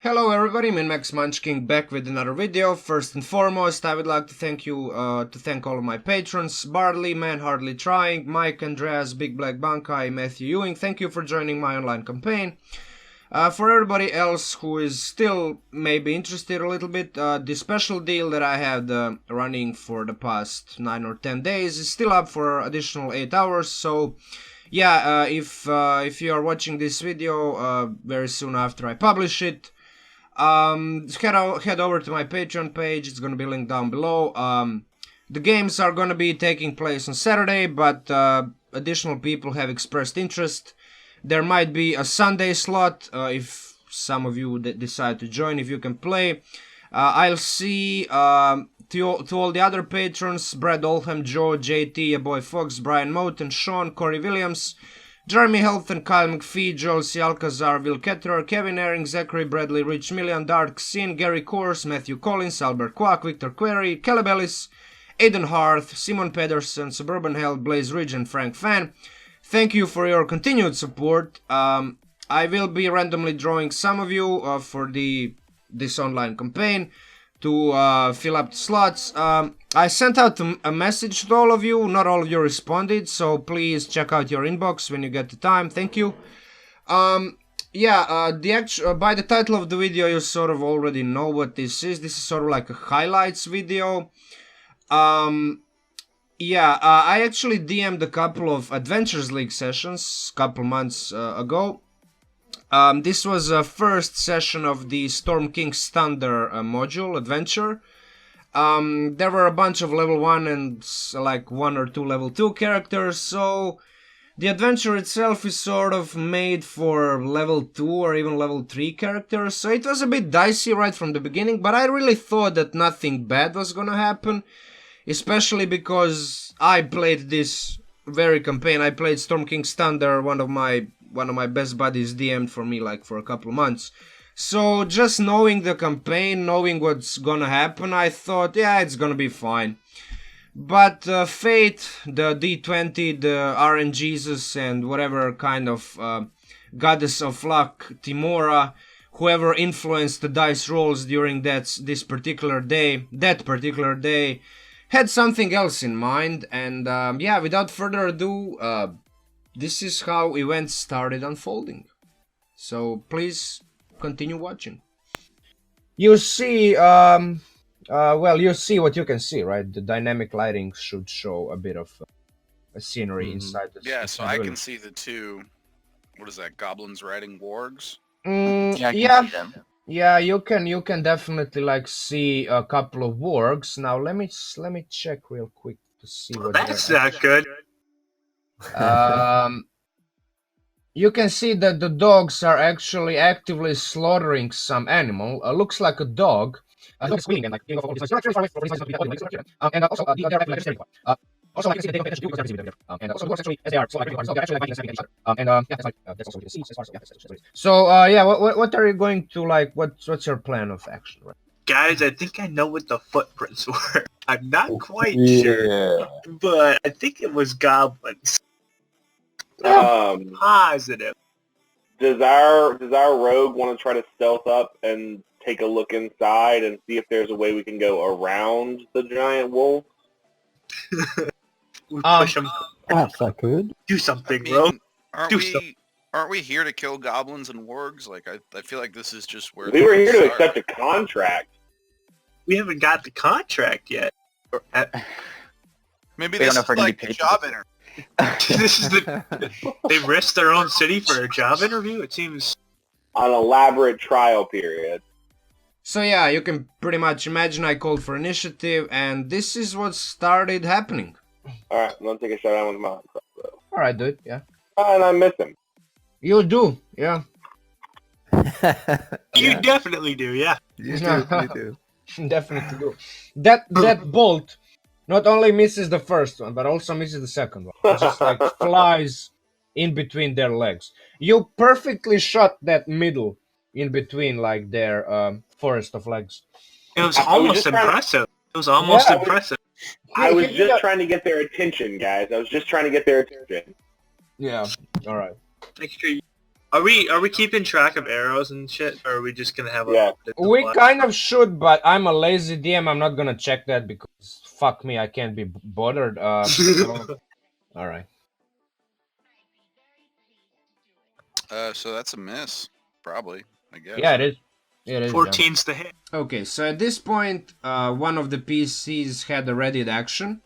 Hello everybody, Max Munchkin back with another video. First and foremost, I would like to thank all of my patrons: BardlyManHardlyTrying, Mike, Andreas, BIGBLACKBANKAI, Matthew, Ewing. Thank you for joining my online campaign. For everybody else who is still maybe interested a little bit, the special deal that I had running for the past 9 or 10 days is still up for additional 8 hours, so yeah, if you are watching this video very soon after I publish it, head over to my Patreon page. It's gonna be linked down below. The games are gonna be taking place on Saturday, but additional people have expressed interest. There might be a Sunday slot if some of you decide to join, if you can play. I'll see to all the other patrons: Brad, Oldham, Joe, JT, your boy Fox, Bryan Moten, Sean, Cory Williams, Jeremy, Helton, Kyle McPhee, Joel, C Alcazar, Will Ketterer, Kevin, Aring, Zachary, Bradley, Rich Million, Darth Xín, Gary Course, Matthew Collins, Albert Kwak, Victor Query, Caleb Ellis, Aidan Harth, Simon Pedersen, Suburban Hell, Blaze Ridge, and Frank Fan. Thank you for your continued support. I will be randomly drawing some of you for this online campaign to fill up the slots. I sent out a message to all of you. Not all of you responded, so please check out your inbox when you get the time. Thank you. By the title of the video, you sort of already know what this is. This is sort of like a highlights video. I actually DM'd a couple of Adventures League sessions a couple months ago. This was a first session of the Storm King's Thunder module adventure. There were a bunch of level 1 and like 1 or 2 level 2 characters, so the adventure itself is sort of made for level 2 or even level 3 characters, so it was a bit dicey right from the beginning, but I really thought that nothing bad was gonna happen, especially because I played this very campaign. I played Storm King's Thunder, one of my best buddies DM'd for me like for a couple of months. So just knowing the campaign, knowing what's gonna happen, I thought, yeah, it's gonna be fine. But Fate, the D20, the RNGesus, and whatever kind of goddess of luck, Timora, whoever influenced the dice rolls during that particular day, had something else in mind. And without further ado, this is how events started unfolding. So please continue watching. You see, you see what you can see, right? The dynamic lighting should show a bit of a scenery inside the Yeah, so I can see the two, what is that, goblins riding wargs? Yeah, I can see them. Yeah, you can definitely like see a couple of wargs. Now let me check real quick to see what that's not good. You can see that the dogs are actually actively slaughtering some animal. Looks like a dog. Squealing and like and also they're actually also, like, you can see they don't pay attention to because they're busy with them. And also the dogs actually, as they are, so like, they're actually fighting against each other. That's like that's also what you can see as far as that's it. So what are you going to like? What's your plan of action? Right? Guys, I think I know what the footprints were. I'm not quite sure, but I think it was goblins. Positive. Does our rogue want to try to stealth up and take a look inside and see if there's a way we can go around the giant wolf? We push them. Perhaps I could. Do something, bro. Aren't we here to kill goblins and wargs? Like I feel like this is just where we were here to accept a contract. We haven't got the contract yet. Maybe this is like a job interview. This is they risked their own city for a job interview? It seems... An elaborate trial period. So yeah, you can pretty much imagine I called for initiative, and this is what started happening. Alright, I'm gonna take a shot at with my crossbow. Alright, dude, yeah. And I miss him. You do, yeah. You definitely do, yeah. You do. Definitely do. That bolt not only misses the first one, but also misses the second one. It just like flies in between their legs. You perfectly shot that middle in between like their forest of legs. It was almost impressive. It was almost impressive. I was just trying to get their attention, guys. I was just trying to get their attention. Yeah, alright. Make sure Are we keeping track of arrows and shit, or are we just gonna have a? Yeah. We kind of should, but I'm a lazy DM. I'm not gonna check that because fuck me, I can't be bothered. All right. So that's a miss, probably. I guess. Yeah, it is. It is. 14's the hit. Okay, so at this point, one of the PCs had a readied action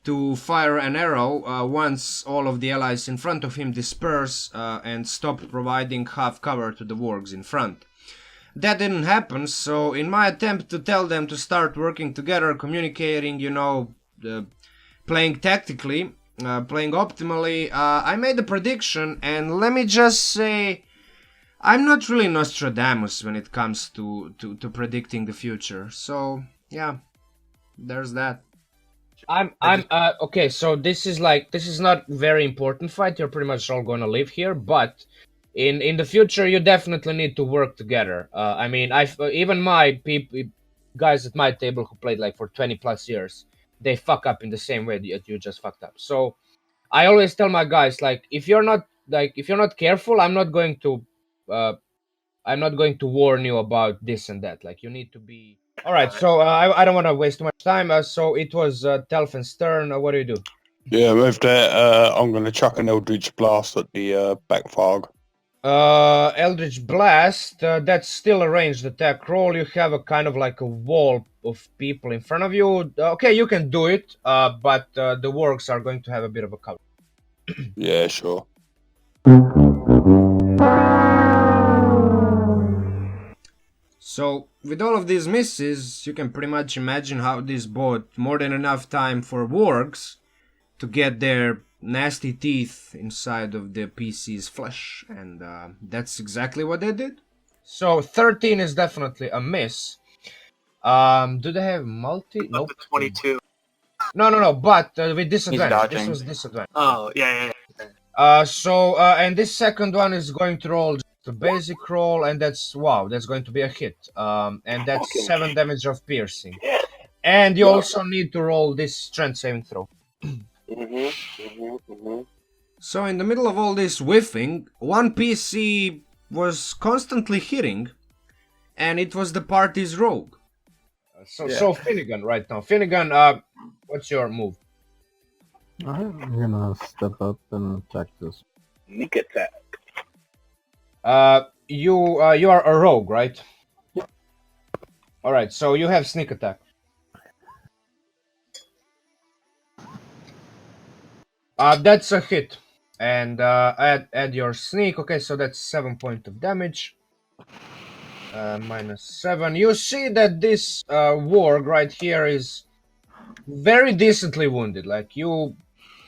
to fire an arrow once all of the allies in front of him disperse and stop providing half cover to the wargs in front. That didn't happen, so in my attempt to tell them to start working together, communicating, playing tactically, playing optimally, I made a prediction, and let me just say, I'm not really Nostradamus when it comes to predicting the future. So yeah, there's that. Okay, so this is not very important fight. You're pretty much all gonna live here, but in the future you definitely need to work together. I mean, even my guys at my table who played like for 20 plus years, they fuck up in the same way that you just fucked up. So I always tell my guys, like, if you're not careful, I'm not going to warn you about this and that. Like, you need to be. All right, so I don't want to waste too much time. So it was Telfin's turn. What do you do? Yeah, with that, I'm going to chuck an Eldritch Blast at the back fog. Eldritch Blast, that's still a ranged attack roll. You have a kind of like a wall of people in front of you. Okay, you can do it, but the wargs are going to have a bit of a cover. Yeah, sure. So, with all of these misses, you can pretty much imagine how this bought more than enough time for wargs to get their nasty teeth inside of the PC's flesh, and that's exactly what they did. So 13 is definitely a miss. Do they have multi? Nope. 22. No, but with disadvantage. dodging. This was disadvantage. Oh, yeah. And this second one is going to roll just a basic roll, and that's going to be a hit. And that's 7 damage of piercing. And you also need to roll this strength saving throw. So in the middle of all this whiffing, one PC was constantly hitting, and it was the party's rogue. So Finnegan right now. Finnegan, what's your move? I'm gonna step up and attack this. Sneak attack. You are a rogue, right? Yeah. All right, so you have sneak attack. That's a hit, and add your sneak. Okay, so that's 7 points of damage. -7. You see that this warg right here is very decently wounded. Like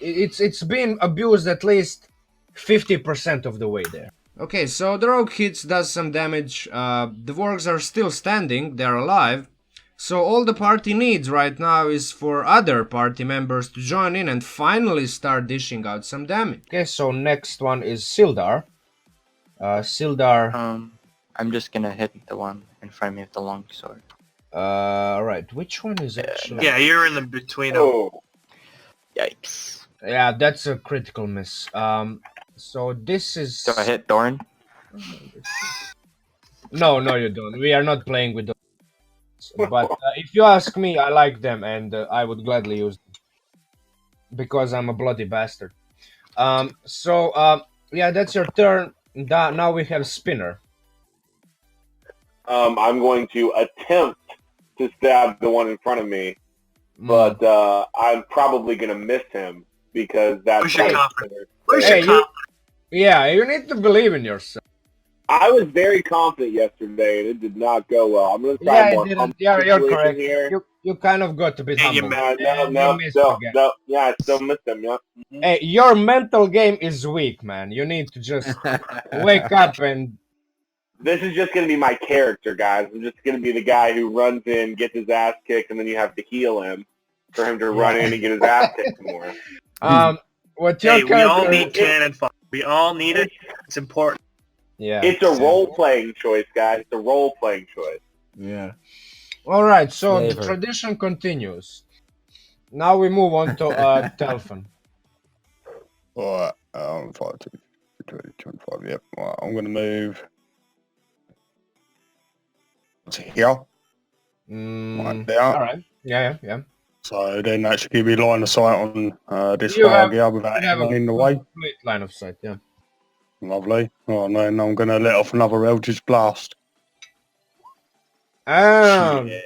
it's been abused at least 50% of the way there. Okay, so the rogue hits, does some damage. The wargs are still standing, they're alive. So all the party needs right now is for other party members to join in and finally start dishing out some damage. Okay, so next one is Sildar. Sildar. I'm just gonna hit the one in front of me with the long sword. Right. Which one is actually? Yeah, you're in the between them. Oh, Yikes. Yeah, that's a critical miss. So this is. Do I hit Doran? No, you don't. We are not playing with those. But if you ask me, I like them, and I would gladly use them because I'm a bloody bastard. Yeah, that's your turn. Now we have Spinner. I'm going to attempt to stab the one in front of me, but I'm probably going to miss him because that's... Where's your confidence? Yeah, you need to believe in yourself. I was very confident yesterday, and it did not go well. I'm going to try more. Yeah, you're correct. You kind of got a bit humble. No. Yeah, I still missed him, yeah. Mm-hmm. Hey, your mental game is weak, man. You need to just wake up and... This is just going to be my character, guys. I'm just going to be the guy who runs in, gets his ass kicked, and then you have to heal him for him to run in and get his ass kicked more. What's your character? We all need cannon fire. We all need it. It's important. Yeah. It's a role-playing choice, guys. It's a role-playing choice. Yeah. All right, so the tradition continues. Now we move on to Telfin. Alright, 5, 2, 25, yep. Right, I'm going to move to here. Right there. Alright. Yeah. So then that should give me line of sight on this You have- target without you have anyone a in the way. complete line of sight, yeah. Lovely. Oh, and then I'm going to let off another Eldritch Blast. Um, Yeah.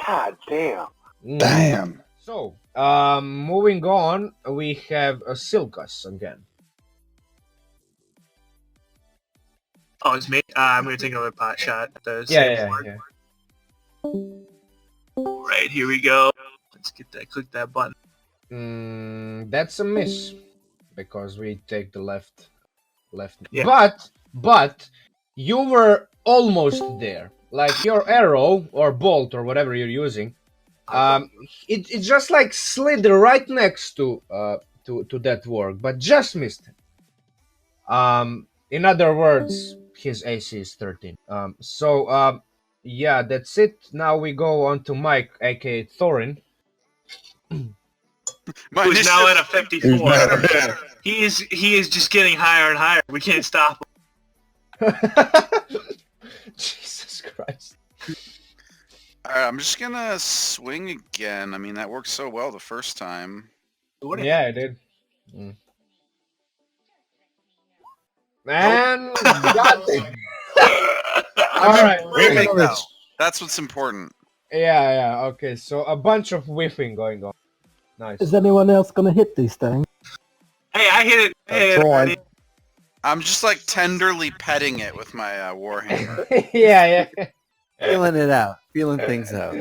God damn. Damn. So, moving on, we have a Silkas again. Oh, it's me. I'm gonna take another pot shot at the Yeah. same board. Right, here we go. Let's get that. Click that button. That's a miss because we take the left. Yeah. But you were almost there. Like your arrow or bolt or whatever you're using, it just like slid right next to that work, but just missed it. In other words, his AC is 13. Yeah, that's it. Now we go on to Mike, aka Thorin. My Who's now at a initiative- 54. He is just getting higher and higher. We can't stop him. Jesus Christ. Alright, I'm just gonna swing again. I mean, that worked so well the first time. Yeah, I did. Man, got it. Alright. Whiffing, though. That's what's important. Yeah, okay, so a bunch of whiffing going on. Nice. Is anyone else gonna hit these things? Hey, I hit it. That's right. I'm just like tenderly petting it with my warhammer. yeah. Feeling it out. Feeling things out.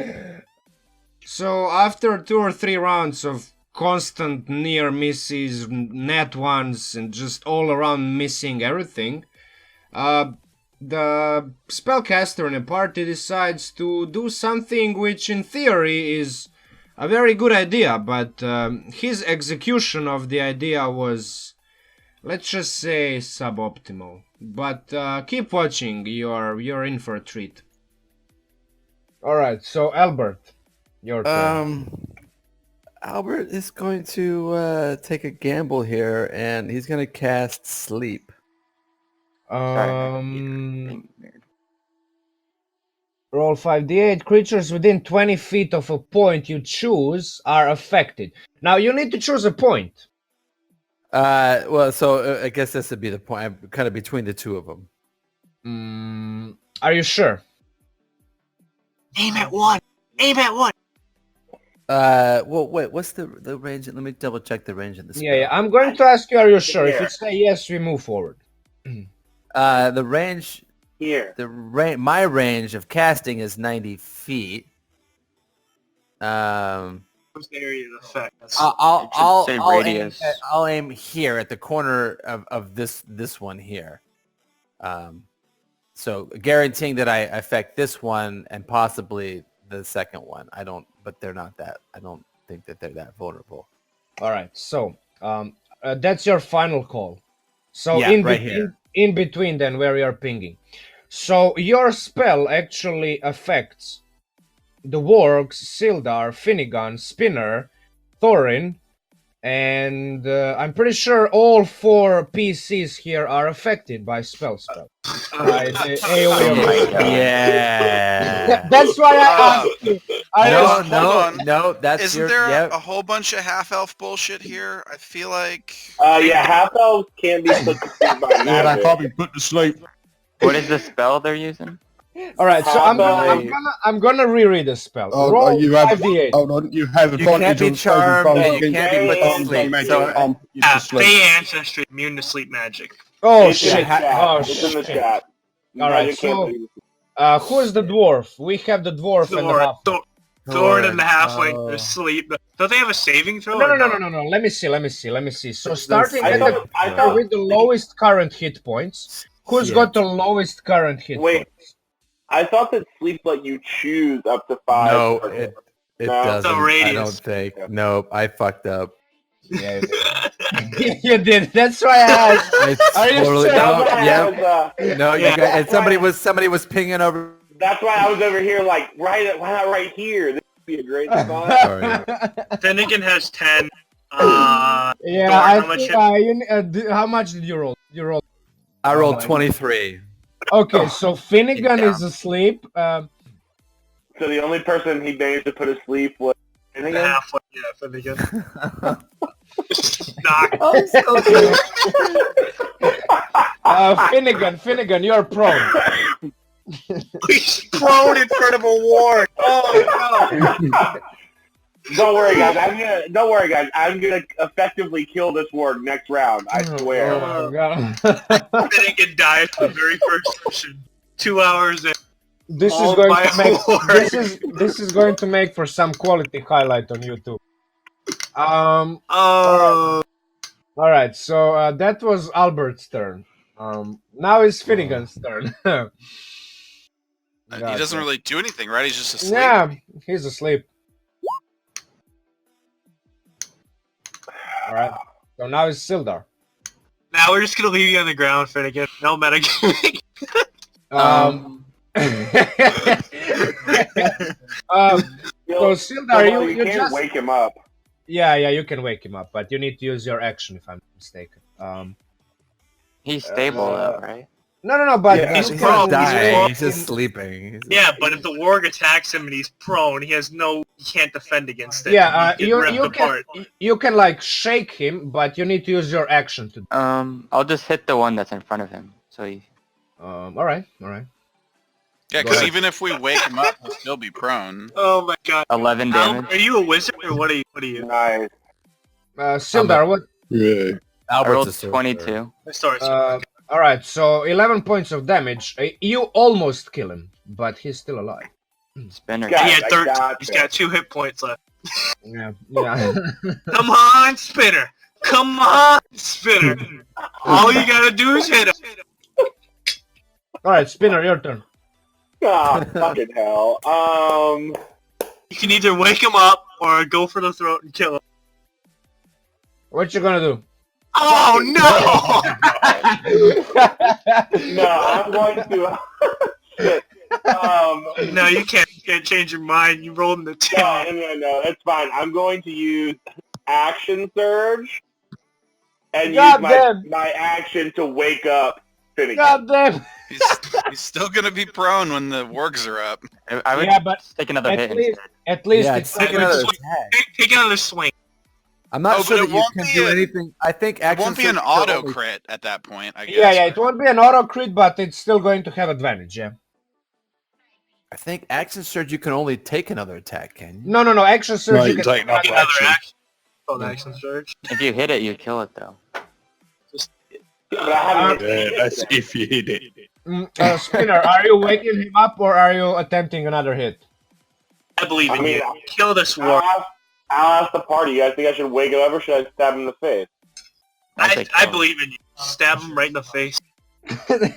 So after 2 or 3 rounds of constant near misses, net ones, and just all around missing everything, the spellcaster in the party decides to do something which in theory is a very good idea, but his execution of the idea was, let's just say, suboptimal. But keep watching, you're in for a treat. Alright, so Albert, your turn. Albert is going to take a gamble here, and he's going to cast Sleep. Roll 5d8. Creatures within 20 feet of a point you choose are affected. Now you need to choose a point. Well, so I guess this would be the point. I'm kind of between the two of them. Are you sure? Aim at one. Aim at one. Well, wait, what's the range? Let me double check the range of the spell. Yeah. I'm going to ask you, are you sure? If you say yes, we move forward. The range, Here. my range of casting is 90 feet. What's the area of effect? Say I'll aim here at the corner of this one here. So guaranteeing that I affect this one and possibly the second one. But they're not that. I don't think that they're that vulnerable. All right. So that's your final call. So Yeah, right here. In between then where you're pinging. So your spell actually affects the Wargs, Sildar, Finnegan, Spinner, Thorin, and I'm pretty sure all 4 PCs here are affected by spell. By the AoE. Yeah. That's why I asked you. No. That's Isn't there a whole bunch of half-elf bullshit here? I feel like... Yeah, half-elves can be put to sleep by Yeah, they magic. can't be put to sleep. What is the spell they're using? All right, so I'm gonna reread the spell. Roll you have 5d8. hold on. You have You can't advantage be on charmed, saving and you throws can't be put to against sleep. magic. So, You to sleep. Fey ancestry immune to sleep magic. Oh It's in shit! the chat. Oh It's in the shit! chat. All right, Magic can't so be- who is the dwarf? We have the dwarf and the half. Thorin and the halfling Oh. are asleep. Don't they have a saving throw? No. or not? Let me see. So starting I with thought- with the lowest current hit points. Who's got the lowest current hit Wait. points? I thought that sleep let you choose up to 5. no, it No. doesn't. The I radius. don't think. Nope, I fucked up. Yeah, you did. That's why I asked. It's Are you totally sure? no. That's why I Yep. was, No, you Yeah. guys, and somebody was pinging over. that's why I was over here like, why not right here? This would be a great spot. Sorry. Finnegan has 10. Yeah, Dorn, I how much think, how much did you roll? You rolled. I rolled 23. Okay, so Finnegan down. is asleep. So the only person he managed to put asleep was Finnegan? halfway. Yeah, Finnegan. Knock. Finnegan, you're prone. He's prone in front of a ward. Oh no. Don't worry, guys. I'm gonna effectively kill this ward next round. I swear. Oh, God. Finnegan died the very first session. 2 hours in. This is All going by to make ward. this is going to make for some quality highlight on YouTube. Oh. All right. So that was Albert's turn. Now it's Finnegan's turn. He doesn't really do anything, right? He's just asleep. Yeah, he's asleep. All right. So now it's Sildar. Now we're just gonna leave you on the ground, Finnegan. No metagaming. So Sildar, you can't just wake him up. yeah, you can wake him up, but you need to use your action if I'm not mistaken. He's stable though, right? No, but Yeah. He's you prone. can- Dying. He's just sleeping. Yeah, but if the warg attacks him and he's prone, he can't defend against it. Yeah, He gets ripped apart. you can like shake him, but you need to use your action to. I'll just hit the one that's in front of him. So he. All right. Yeah, Go because ahead. even if we wake him up, he'll still be prone. Oh my god. 11 damage. Are you a wizard or what are you? Nice. Sildar, what? Yeah. I Albert's rolled a sorcerer. 22. Sorry. All right, so 11 points of damage. You almost kill him, but he's still alive. Spinner. Got He it, had I 13. got He's it. got 2 hit points left. Yeah. Come on, Spinner. Come on, Spinner. All you gotta do is hit him. All right, Spinner, your turn. Ah, fucking hell. You can either wake him up or go for the throat and kill him. What you gonna do? Oh no! No, I'm going to. Shit. No, you can't. You can't change your mind. You rolled in the 2. No, that's fine. I'm going to use action surge and God use damn. my action to wake up Finnegan. God damn! He's still gonna be prone when the wargs are up. I would Yeah, but take another at hit least, instead. at least Yeah, it's take another swing. attack. Take another swing. I'm not Oh, sure but that it you won't can be do a- anything. I think It action won't be an surge auto only- crit at that point, I guess. yeah, right? it won't be an auto crit, but it's still going to have advantage. Yeah. I think action surge you can only take another attack, can you? No. Action surge. Right, you can take another Take another action. action. Oh, action surge. If you hit it, you kill it though. Yeah, but I haven't hit Yeah, that's if you hit it. Spinner, are you waking him up or are you attempting another hit? I believe in I mean, you. Kill this I'll war. ask the party. You guys think I should wake him up or should I stab him in the face? I believe in you. Stab him right in the face.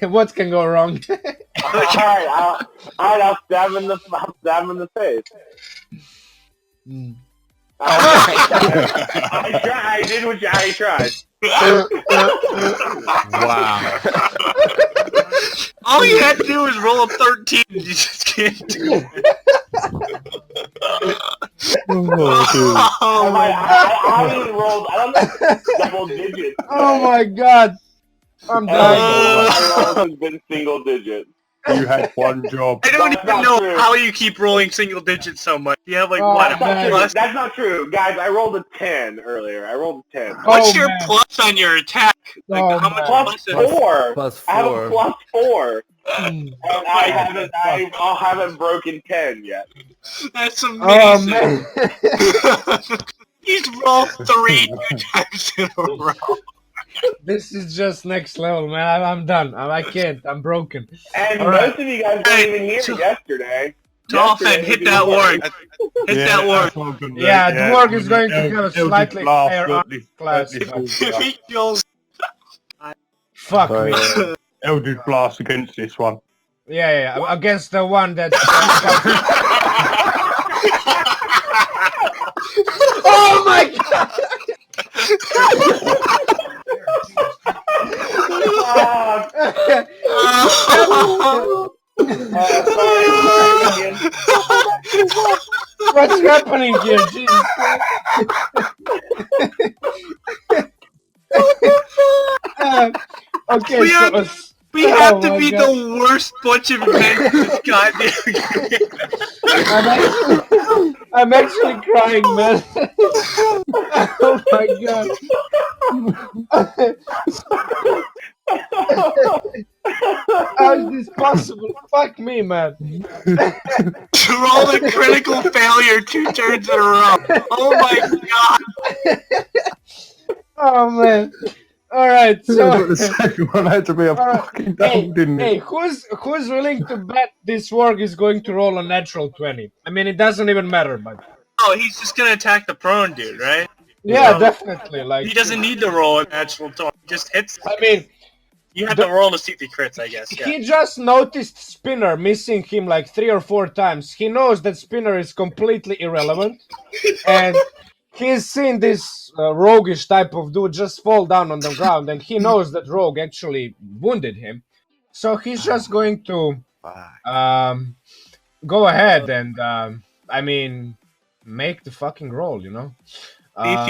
What can go wrong? Alright, I'll stab him in the face. I tried. I did what I tried. Wow. All you had to do was roll a 13. You just can't do it. Oh my I haven't even rolled. I don't know double digits. Oh my god! I'm dying. I rolled has been single digits. You had one job. I don't That's even not know true. how you keep rolling single digits so much. You have like Oh, what? That's not, A true. plus? That's not true, guys. I rolled a 10 earlier. I rolled a 10. What's Oh, your man. plus on your attack? Like Oh, how much man. Plus plus is it? 4. Plus I have a 4. plus 4. Mm. And I haven't broken 10 yet. That's Oh amazing. man! He's rolled 3 times in a row. This is just next level, man. I'm done. I can't. I'm broken. And All right. most of you guys weren't even here yesterday. Dolphin, Yesterday, hit you that weren't. ward. Hit that ward. Yeah, the warg is going to have a slightly higher armor class. If he kills... Fuck Sorry. me. Eldritch Blast against this one. Yeah. Against the one that. Oh my god! What's happening here? Jesus Christ. Okay, We have- We have Oh to my be God. the worst bunch of men in this goddamn game. I'm actually crying, man. Oh my God. How is this possible? Fuck me, man. Rolling critical failure 2 turns in a row. Oh my god. Oh man. All right. So, But the second one had to be a Alright, fucking double, didn't hey, it? who's willing to bet this warg is going to roll a natural 20? I mean, it doesn't even matter, but Oh, he's just gonna attack the prone dude, right? yeah, So, definitely. Like, He doesn't need to roll a natural 20. He just hits. I mean, You have to roll to see if he crits, I guess. Yeah. he just noticed Spinner missing him like 3 or 4 times. He knows that Spinner is completely irrelevant, and he's seen this roguish type of dude just fall down on the ground, and he knows that Rogue actually wounded him. So he's just going to go ahead and, I mean, make the fucking roll, you know? If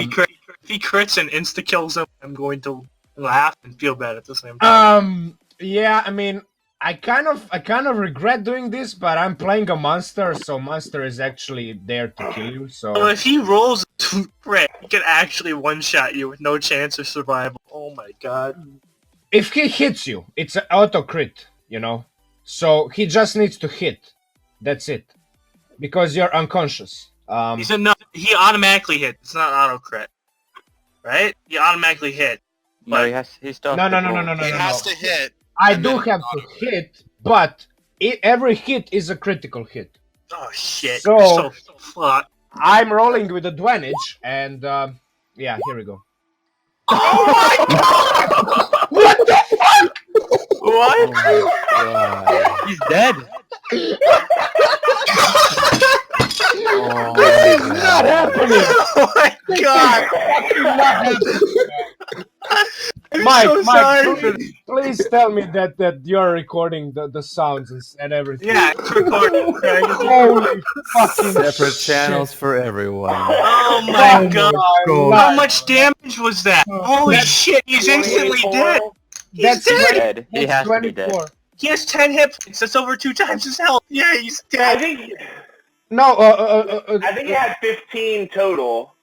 he crits and insta-kills him, I'm going to laugh and feel bad at the same time. Yeah, I mean, I kind of regret doing this, but I'm playing a monster, so monster is actually there to kill you. So So if he rolls a crit, he can actually one-shot you with no chance of survival. Oh my god. if he hits you, it's an auto crit, you know. So he just needs to hit. That's it, because you're unconscious. He automatically hit. It's not auto crit, right? He automatically hit. No, he still has No, to roll. He has to hit. I and do then have to hit, but every hit is a critical hit. Oh shit. So- You're so fucked. I'm rolling with advantage, and yeah, here we go. What the fuck? What? He's dead. This is not happening. Oh my god. Mike, so sorry for please tell me that you're recording the sounds and everything. Yeah, it's recorded. Okay? Holy fucking Separate shit. channels for everyone. Oh my Oh god. my How God. much damage was that? Holy That's shit, he's instantly dead. He's That's dead. Dead. He That's has to be dead. 24. He has 10 hit points. That's over 2 times his health. Yeah, he's I dead. think No, I think he had 15 total.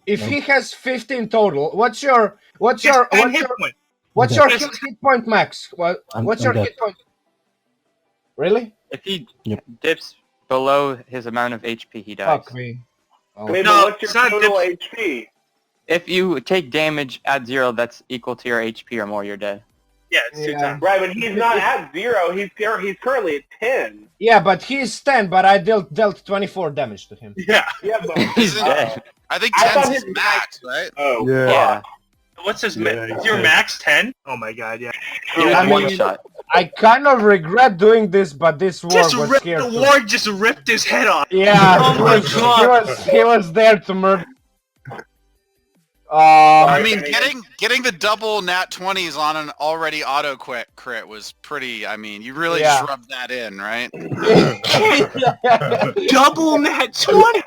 if he has 15 total, what's your He has 10 hit points. what's your Yes. hit point max? What's your dead. hit point? Really? If he Yep. dips below his amount of HP, he dies. Fuck me. Oh. Wait, No, but what's it's your not total HP? If you take damage at 0 that's equal to your HP or more, you're dead. Yeah, it's 2 Yeah. times. Right, but he's not at 0. He's currently at 10. Yeah, but he's 10, but I dealt 24 damage to him. Yeah. Yeah, but He's Isn't- dead. I think I thought 10's his his max, right? oh, Yeah. Yeah. What's his Yeah, max? he's Your dead. max 10? Oh my god, yeah. He was I one mean- shot. I kind of regret doing this, but this war Just was ripped scared. the to- ward just ripped his head off. Yeah, Oh my God. he was there to murder. I mean, getting the double nat 20s on an already auto crit was pretty. I mean, you really Yeah. just rubbed that in, right? Double nat 20.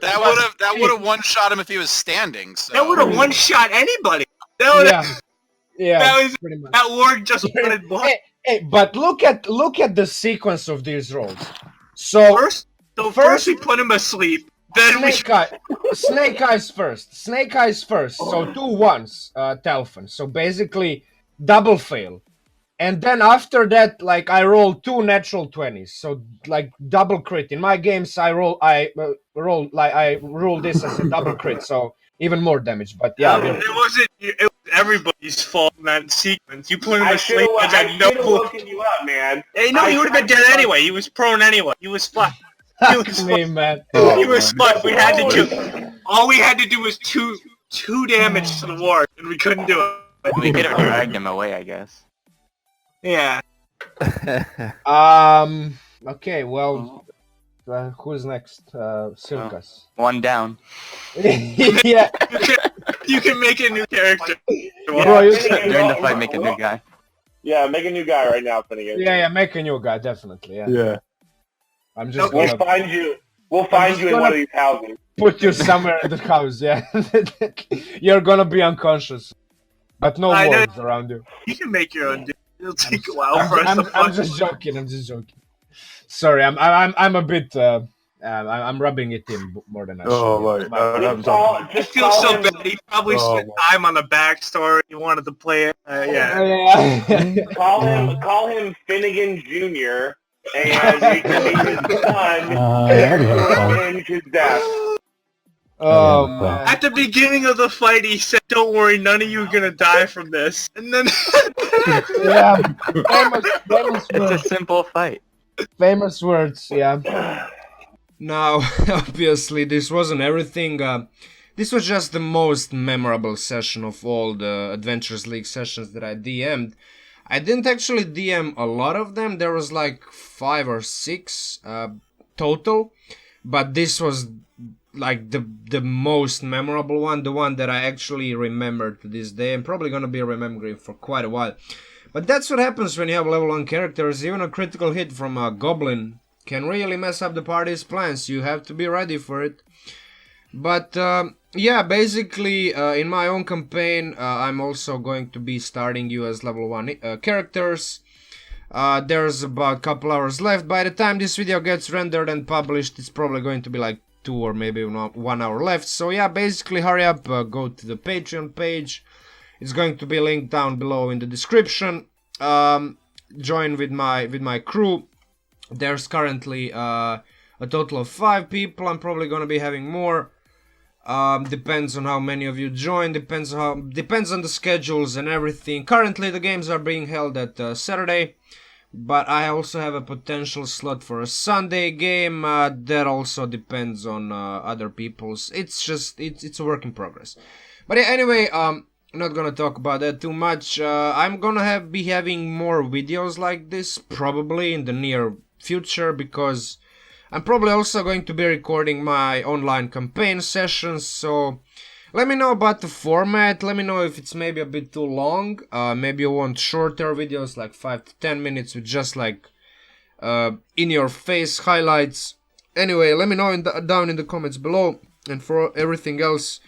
That would have one shot him if he was standing. So. That would have one shot anybody. That would have. Yeah, That was pretty much. that ward just wanted blood. Hey, but look at the sequence of these rolls. So First we put him asleep. Then we Snake Eyes first. Snake Eyes first. So 2 1s, Telfon. So basically double fail. And then after that, like I roll 2 natural 20s. So like double crit. In my games, I rule this as a double crit. So even more damage. But yeah, it was everybody's fault in that sequence. You put him I asleep should and had no have clue. woken you up, man. Hey, no, he would have been dead anyway. He was prone anyway. He was fucked. He was me, fucked. man. He was fucked. We had to do. All we had to do was two damage to the ward, and we couldn't do it. We could have dragged him away, I guess. Yeah. Okay, well, who's next? Silkas. One down. Yeah. You can make a new character. Bro, you During the fight, make a new guy. Yeah, make a new guy right now, Finnegan. Yeah, make a new guy, definitely. Yeah. Yeah. I'm just We'll gonna. find you. We'll find you in one of these houses. Put you somewhere in the house, yeah. You're gonna be unconscious. But no I know. words around you. You can make your own. It'll take a while for us to I'm find. just joking, I'm just joking. Sorry, I'm a bit, I'm rubbing it in more than I should. Oh, right. Just call, I just feel call so him, bad. He probably spent time on the backstory. He wanted to play it. Yeah. call him Finnegan Jr. and we can be his son that'd be fun. to avenge his death. Oh, Yeah, man. At the beginning of the fight, he said, "Don't worry, none of you are gonna die from this." And then, Yeah, famous It's a words. simple fight. Famous words, yeah. Now, obviously, this wasn't everything. This was just the most memorable session of all the Adventures League sessions that I DM'd. I didn't actually DM a lot of them. There was like 5 or 6 total. But this was like the most memorable one. The one that I actually remember to this day. I'm probably going to be remembering for quite a while. But that's what happens when you have level 1 characters. Even a critical hit from a goblin can really mess up the party's plans. You have to be ready for it. But yeah, basically in my own campaign I'm also going to be starting you as level 1 characters. There's about a couple hours left. By the time this video gets rendered and published, it's probably going to be like 2 or maybe 1 hour left. So yeah, basically hurry up, go to the Patreon page. It's going to be linked down below in the description. Join with my crew. There's currently a total of 5 people. I'm probably gonna be having more. Depends on how many of you join. Depends on the schedules and everything. Currently, the games are being held at Saturday, but I also have a potential slot for a Sunday game. That also depends on other people's. It's a work in progress. But yeah, anyway, I'm not gonna talk about that too much. I'm gonna be having more videos like this probably in the near future, because I'm probably also going to be recording my online campaign sessions. So let me know about the format. Let me know if it's maybe a bit too long. Maybe you want shorter videos, like 5 to 10 minutes with just like in your face highlights. Anyway, let me know down in the comments below. And for everything else,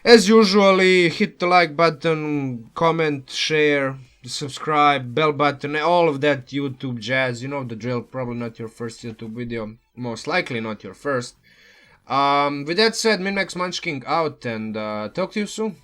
as usually, hit the like button, comment, share, subscribe, bell button, all of that YouTube jazz. You know the drill. Probably not your first YouTube video. Most likely not your first. With that said, Minax Munchking out, and talk to you soon.